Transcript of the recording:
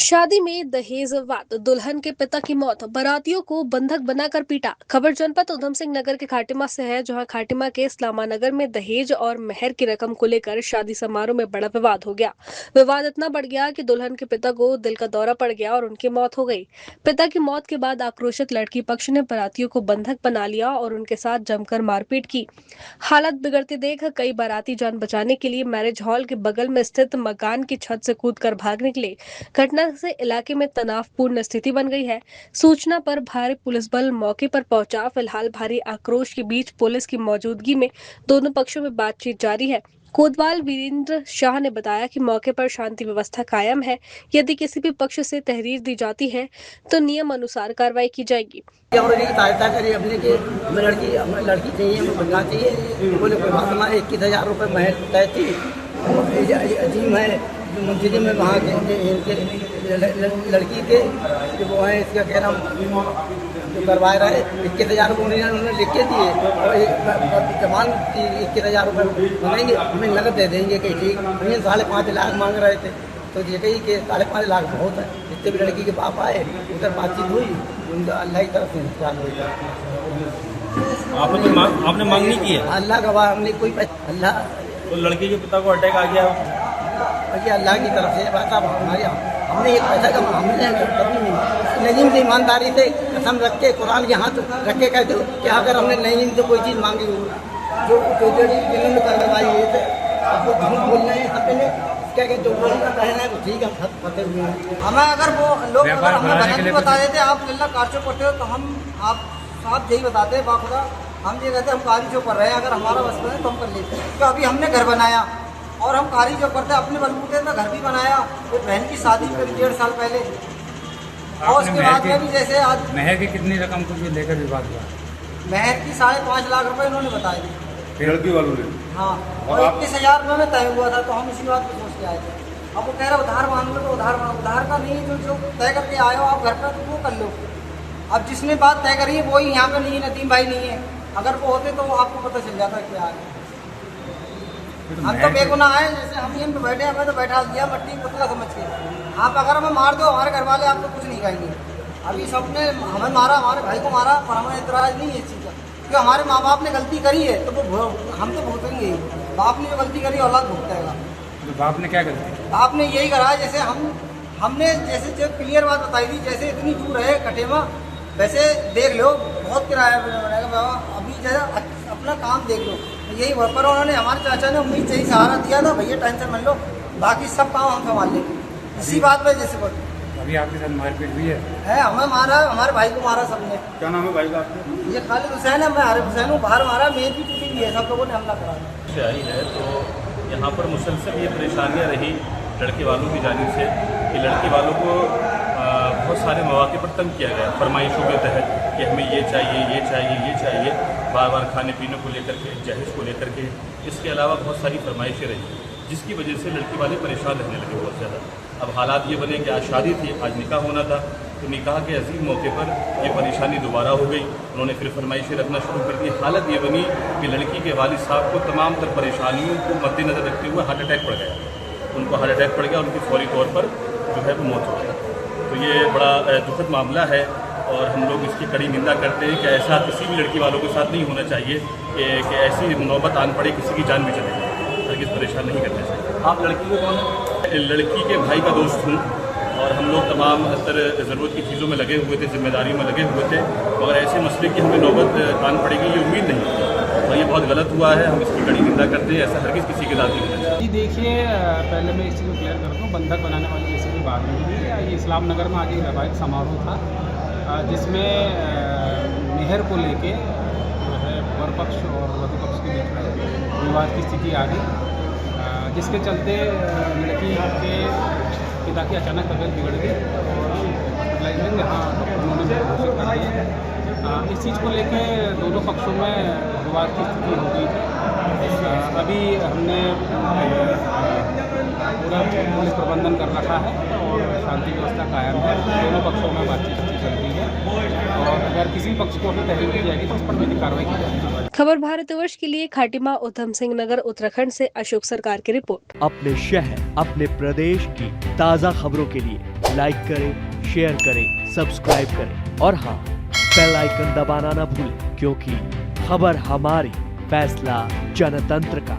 शादी में दहेज विवाद, दुल्हन के पिता की मौत, बारातियों को बंधक बनाकर पीटा। खबर जनपद उधम सिंह नगर के खाटिमा से है, जहां खाटिमा के इस्लामा नगर में दहेज और मेहर की रकम को लेकर शादी समारोह में बड़ा विवाद हो गया। विवाद इतना बढ़ गया कि दुल्हन के पिता को दिल का दौरा पड़ गया और उनकी मौत हो गई। पिता की मौत के बाद आक्रोशित लड़की पक्ष ने बारातियों को बंधक बना लिया और उनके साथ जमकर मारपीट की। हालत बिगड़ते देख कई बाराती जान बचाने के लिए मैरिज हॉल के बगल में स्थित मकान की छत से कूदकर भाग निकले। घटना से इलाके में तनावपूर्ण स्थिति बन गई है। सूचना पर भारी पुलिस बल मौके पर पहुंचा। फिलहाल भारी आक्रोश के बीच पुलिस की मौजूदगी में दोनों पक्षों में बातचीत जारी है। कोतवाल वीरेंद्र शाह ने बताया कि मौके पर शांति व्यवस्था कायम है। यदि किसी भी पक्ष से तहरीर दी जाती है तो नियम अनुसार कार्रवाई की जाएगी। सहायता करी अपने की हमें लड़की चाहिए, हमें बनना चाहिए। बोले कोई बात ना, 21,000 रुपये महल तय थी। अजीम है मुंशी में वहाँ के इनके लड़की के जो वो है, इसका कह रहा जो करवा रहे 21,000 रुपये उन्होंने लिख के दिए और जमान 21,000 रुपये मांगेंगे, हमें नगद दे देंगे कि ठीक। हमें 5.5 लाख मांग रहे थे, तो ये कही कि 5.5 लाख बहुत है। जितने भी लड़की के बाप आए उधर बातचीत हुई, उनका अल्लाह की तरफ से इंतजार हुई। आपने मांग नहीं की है? अल्लाह का हमने कोई अल्लाह तो लड़के के पिता को अटैक आ गया, ये अल्लाह की तरफ से बात। अब हमारे हमने एक पैसा का मामले कभी नहीं। नजीम से ईमानदारी से कसम रख के कुरान के हाथ रख के कहते हो कि अगर हमने नजीम से कोई चीज़ मांगी हो जो जिन्होंने करवाई है, आपको झूठ बोल रहे हैं अपने क्या कहते जो बोलना कहना है वो ठीक है। फंसे हुए हैं हमें, अगर वो लोग अगर हमें गलत भी बता देते आप लल्ला कारचो पढ़ते हो तो हम आप साफ यही बताते हैं बाखुदा। हम ये कहते हैं हम कारी जो कर रहे हैं, अगर हमारा बस में तो हम कर लेते हैं। तो अभी हमने घर बनाया और हम कारी जो करते अपने बलबूते में घर भी बनाया। फिर बहन की शादी करी 1.5 साल पहले, और उसके बाद में भी जैसे आज मेहर की कितनी रकम को लेकर विवाद हुआ? मेहर की 5.5 लाख रुपए इन्होंने बताए थे लड़की वालों ने। हाँ, और 21,000 रुपये में तय हुआ था, तो हम इसी बात को सोच के आए थे। अब वो कह रहे उधार मांग लो, तो उधार का नहीं, जो तय करके आए हो आप घर पर तो वो कर लो। अब जिसने बात तय करी है वही यहाँ पे नहीं है, नदीम भाई नहीं है। अगर वो होते तो आपको पता चल जाता क्या है। हम तो बेगुनाह है, जैसे हम इन पे बैठे हमें तो बैठा दिया मट्टी पुतला समझ के। आप अगर हमें मार दो, हमारे घर वाले आपको कुछ नहीं कहेंगे। अभी सबने हमें मारा, हमारे भाई को मारा, पर हमें इतराज नहीं है इस चीज़ का, क्योंकि हमारे माँ बाप ने गलती करी है तो वो हम तो भुगतेंगे ही। बाप ने जो गलती करी औलाद भुगतेगा। तो बाप ने क्या गलती? बाप ने यही करा, जैसे हमने जैसे जो क्लियर बात बताई थी, जैसे इतनी दूर है कटेमा, वैसे देख लो बहुत किराया बनेगा बाबा, अभी जरा अपना काम देख लो। यही पर उन्होंने हमारे चाचा ने उम्मीद से ही सहारा दिया था, भैया टेंशन मत लो, बाकी सब काम हम संभाल लेंगे। इसी बात पे जैसे बोलते अभी आपके साथ मारपीट हुई है, हमें मारा, हमारे भाई को मारा सबने। क्या नाम है भाई का आपके? ये खालिद हुसैन है, मैं आरिफ हुसैन हूँ। बाहर मारा, मेज भी टूटी हुई है, सब लोगों ने हमला करा से आई है। तो यहाँ पर मुसलसल ये परेशानियाँ रही लड़के वालों की जानिब से कि लड़के वालों को बहुत सारे मौके पर तंग किया गया, फरमाइशों के तहत कि हमें ये चाहिए, ये चाहिए, ये चाहिए, बार बार खाने पीने को लेकर के, जहेज को लेकर के। इसके अलावा बहुत सारी फरमाइशें रही, जिसकी वजह से लड़के वाले परेशान रहने लगे बहुत ज़्यादा। अब हालात ये बने कि आज शादी थी, आज निकाह होना था, तो निकाह के अजीम मौके पर ये परेशानी दोबारा हो गई। उन्होंने फिर फरमाइशें रखना शुरू कर दी। हालत ये बनी कि लड़की के वालिद साहब को तमाम तर परेशानियों को मद्देनज़र रखते हुए हार्ट अटैक पड़ गया। उनको हार्ट अटैक पड़ गया, उनकी फौरी तौर पर जो है वो मौत हो गई। तो ये बड़ा दुखद मामला है और हम लोग इसकी कड़ी निंदा करते हैं कि ऐसा किसी भी लड़की वालों के साथ नहीं होना चाहिए कि ऐसी नौबत आन पड़े, किसी की जान भी चले जाए। हरगिज़ परेशान नहीं करना चाहिए। आप लड़की को कौन है? लड़की के भाई का दोस्त हूँ और हम लोग तमाम तर ज़रूरत की चीज़ों में लगे हुए थे, जिम्मेदारियों में लगे हुए थे, मगर ऐसे मसले की हमें नौबत आन पड़ेगी ये उम्मीद नहीं थी। और ये बहुत गलत हुआ है, हम इसकी कड़ी निंदा करते हैं। ऐसा हरगिज़ किसी के साथ नहीं होना चाहिए। जी देखिए, पहले मैं इस चीज़ को क्लियर कर दूँ, बंधक बनाने वाली किसी भी बात नहीं हुई। ये इस्लाम नगर में आज एक वैवाहिक समारोह था, जिसमें मेहर को लेके जो है वर पक्ष और वधु पक्ष के बीच में विवाद की स्थिति आ गई, जिसके चलते लड़की के पिता की अचानक तबीयत बिगड़ गई और हॉस्पिटलाइज में यहाँ उन्होंने घोषित कर दिया। इस चीज़ को लेके दोनों पक्षों में विवाद की स्थिति हो गई थी। अभी हमने पूरा पुलिस प्रबंधन कर रखा है और शांति व्यवस्था कायम है। दोनों पक्षों में बातचीत चल रही है और अगर किसी पक्ष को भी तहरीर की जाएगी तो उस पर विधिक कार्रवाई की जाएगी। खबर भारतवर्ष के लिए खाटिमा उधम सिंह नगर उत्तराखंड से अशोक सरकार की रिपोर्ट। अपने शहर अपने प्रदेश की ताज़ा खबरों के लिए लाइक करें, शेयर करें, सब्सक्राइब करें और हाँ, बेल आइकन दबाना ना भूलें, क्योंकि खबर हमारी, फैसला जनतंत्र का।